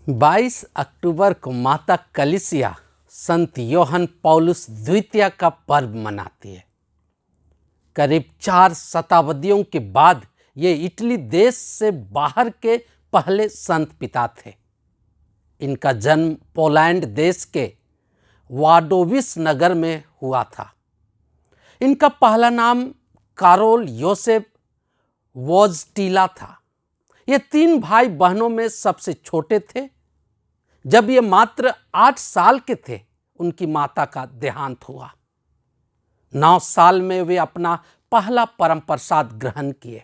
22 अक्टूबर को माता कलीसिया संत योहन पौलुस द्वितीय का पर्व मनाती है। करीब 4 शताब्दियों के बाद ये इटली देश से बाहर के पहले संत पिता थे। इनका जन्म पोलैंड देश के वाडोविस नगर में हुआ था। इनका पहला नाम कारोल योसेफ वोजटीला था। ये 3 भाई बहनों में सबसे छोटे थे। जब ये मात्र 8 साल के थे, उनकी माता का देहांत हुआ। 9 साल में वे अपना पहला परम प्रसाद ग्रहण किए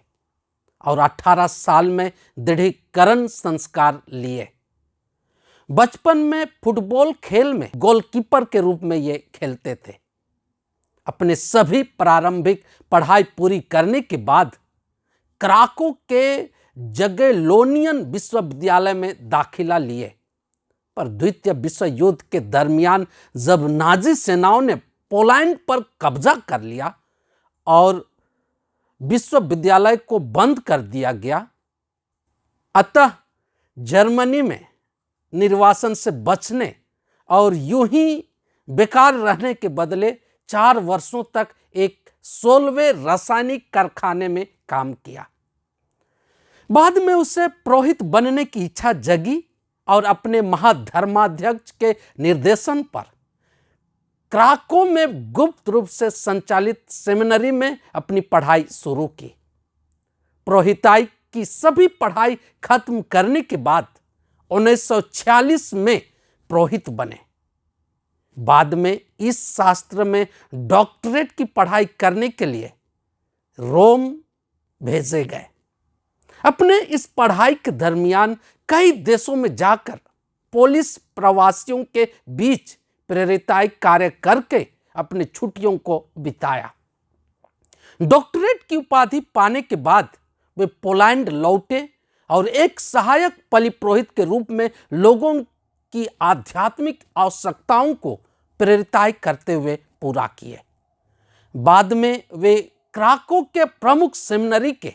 और 18 साल में दृढ़ीकरण संस्कार लिए। बचपन में फुटबॉल खेल में गोलकीपर के रूप में ये खेलते थे। अपने सभी प्रारंभिक पढ़ाई पूरी करने के बाद क्राको के जगेलोनियन विश्वविद्यालय में दाखिला लिए, पर द्वितीय विश्व युद्ध के दरमियान जब नाजी सेनाओं ने पोलैंड पर कब्जा कर लिया और विश्वविद्यालय को बंद कर दिया गया, अतः जर्मनी में निर्वासन से बचने और यूं ही बेकार रहने के बदले 4 वर्षों तक एक 16वें रासायनिक कारखाने में काम किया। बाद में उसे पुरोहित बनने की इच्छा जगी और अपने महाधर्माध्यक्ष के निर्देशन पर क्राको में गुप्त रूप से संचालित सेमिनरी में अपनी पढ़ाई शुरू की। पुरोहिताई की सभी पढ़ाई खत्म करने के बाद 1946 में पुरोहित बने। बाद में इस शास्त्र में डॉक्टरेट की पढ़ाई करने के लिए रोम भेजे गए। अपने इस पढ़ाई के दरमियान कई देशों में जाकर पोलिश प्रवासियों के बीच प्रेरिताई कार्य करके अपने छुट्टियों को बिताया। डॉक्टरेट की उपाधि पाने के बाद वे पोलैंड लौटे और एक सहायक पलिपुरोहित के रूप में लोगों की आध्यात्मिक आवश्यकताओं को प्रेरिताई करते हुए पूरा किए। बाद में वे क्राको के प्रमुख सेमिनरी के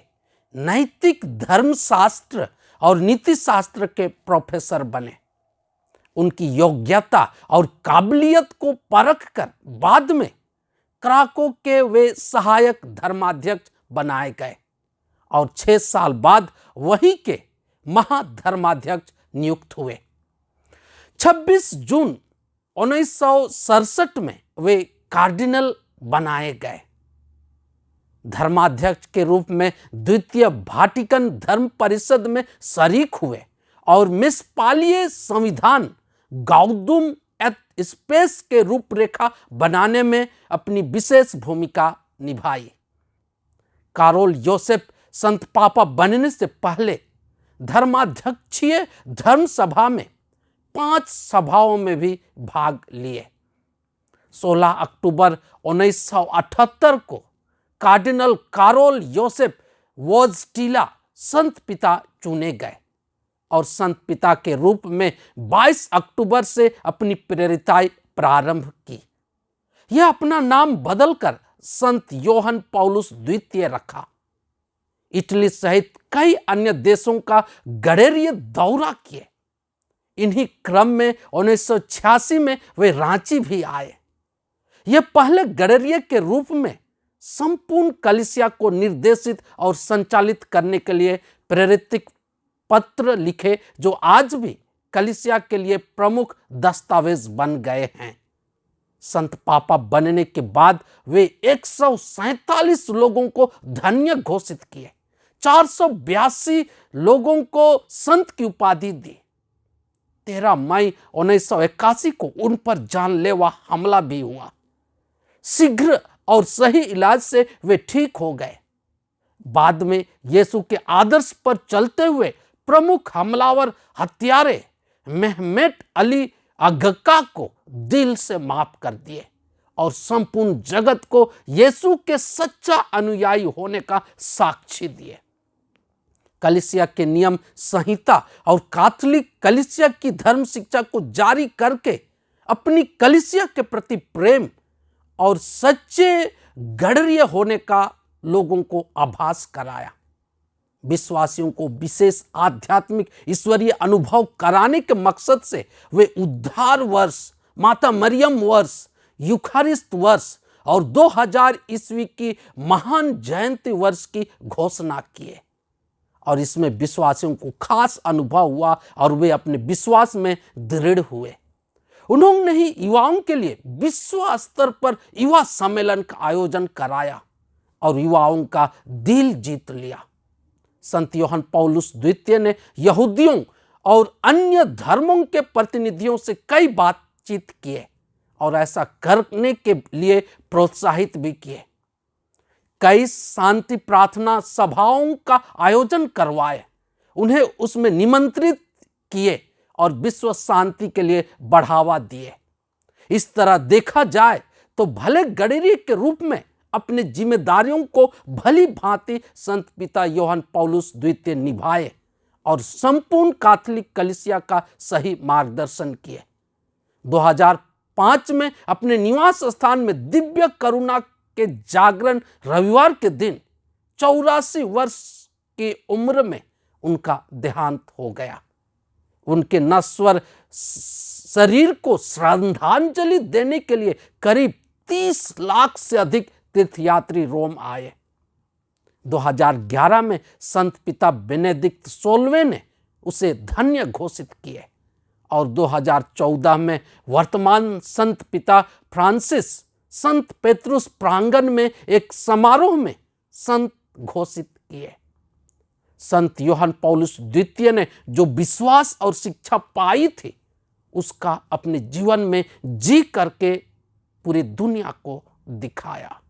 नैतिक धर्मशास्त्र और नीति शास्त्र के प्रोफेसर बने। उनकी योग्यता और काबिलियत को परखकर बाद में क्राको के वे सहायक धर्माध्यक्ष बनाए गए और 6 साल बाद वही के महाधर्माध्यक्ष नियुक्त हुए। 26 जून 1967 में वे कार्डिनल बनाए गए। धर्माध्यक्ष के रूप में द्वितीय वाटिकन धर्म परिषद में शरीक हुए और मिसपालीय संविधान गाउडुम एट स्पेस के रूपरेखा बनाने में अपनी विशेष भूमिका निभाई। कारोल योसेफ संत पापा बनने से पहले धर्माध्यक्षीय धर्म सभा में 5 सभाओं में भी भाग लिए। 16 अक्टूबर 1978 को कार्डिनल कारोल योसेफ वोजटीला संत पिता चुने गए और संत पिता के रूप में 22 अक्टूबर से अपनी प्रेरिताई प्रारंभ की। यह अपना नाम बदलकर संत योहन पौलुस द्वितीय रखा। इटली सहित कई अन्य देशों का गडेरिया दौरा किए। इन्हीं क्रम में 1986 में वे रांची भी आए। यह पहले गडेरिया के रूप में संपूर्ण कलीसिया को निर्देशित और संचालित करने के लिए प्रेरित पत्र लिखे, जो आज भी कलीसिया के लिए प्रमुख दस्तावेज बन गए हैं। संत पापा बनने के बाद वे 147 लोगों को धन्य घोषित किए, 482 लोगों को संत की उपाधि दी। 13 मई 1981 को उन पर जानलेवा हमला भी हुआ। शीघ्र और सही इलाज से वे ठीक हो गए। बाद में यीशु के आदर्श पर चलते हुए प्रमुख हमलावर हत्यारे मेहमेट अली अगक्का को दिल से माफ कर दिए और संपूर्ण जगत को यीशु के सच्चा अनुयायी होने का साक्षी दिए। कलीसिया के नियम संहिता और कैथोलिक कलीसिया की धर्म शिक्षा को जारी करके अपनी कलीसिया के प्रति प्रेम और सच्चे गडरिया होने का लोगों को आभास कराया। विश्वासियों को विशेष आध्यात्मिक ईश्वरीय अनुभव कराने के मकसद से वे उद्धार वर्ष, माता मरियम वर्ष, यूखारिस्त वर्ष और 2000 ईस्वी की महान जयंती वर्ष की घोषणा किए और इसमें विश्वासियों को खास अनुभव हुआ और वे अपने विश्वास में दृढ़ हुए। उन्होंने ही युवाओं के लिए विश्व स्तर पर युवा सम्मेलन का आयोजन कराया और युवाओं का दिल जीत लिया। संत यूहन्ना पौलुस द्वितीय ने यहूदियों और अन्य धर्मों के प्रतिनिधियों से कई बातचीत किए और ऐसा करने के लिए प्रोत्साहित भी किए। कई शांति प्रार्थना सभाओं का आयोजन करवाए, उन्हें उसमें निमंत्रित किए और विश्व शांति के लिए बढ़ावा दिए। इस तरह देखा जाए तो भले गडरी के रूप में अपनी जिम्मेदारियों को भली भांति संत पिता यूहन्ना पौलुस द्वितीय निभाए और संपूर्ण कैथोलिक कलीसिया का सही मार्गदर्शन किए। 2005 में अपने निवास स्थान में दिव्य करुणा के जागरण रविवार के दिन 84 वर्ष की उम्र में उनका देहांत हो गया। उनके नश्वर शरीर को श्रद्धांजलि देने के लिए करीब 30 लाख से अधिक तीर्थयात्री रोम आए। 2011 में संत पिता बेनेडिक्ट 16वें ने उसे धन्य घोषित किए और 2014 में वर्तमान संत पिता फ्रांसिस संत पेतरुस प्रांगण में एक समारोह में संत घोषित किए। संत यूहन्ना पौलुस द्वितीय ने जो विश्वास और शिक्षा पाई थी उसका अपने जीवन में जी करके पूरी दुनिया को दिखाया।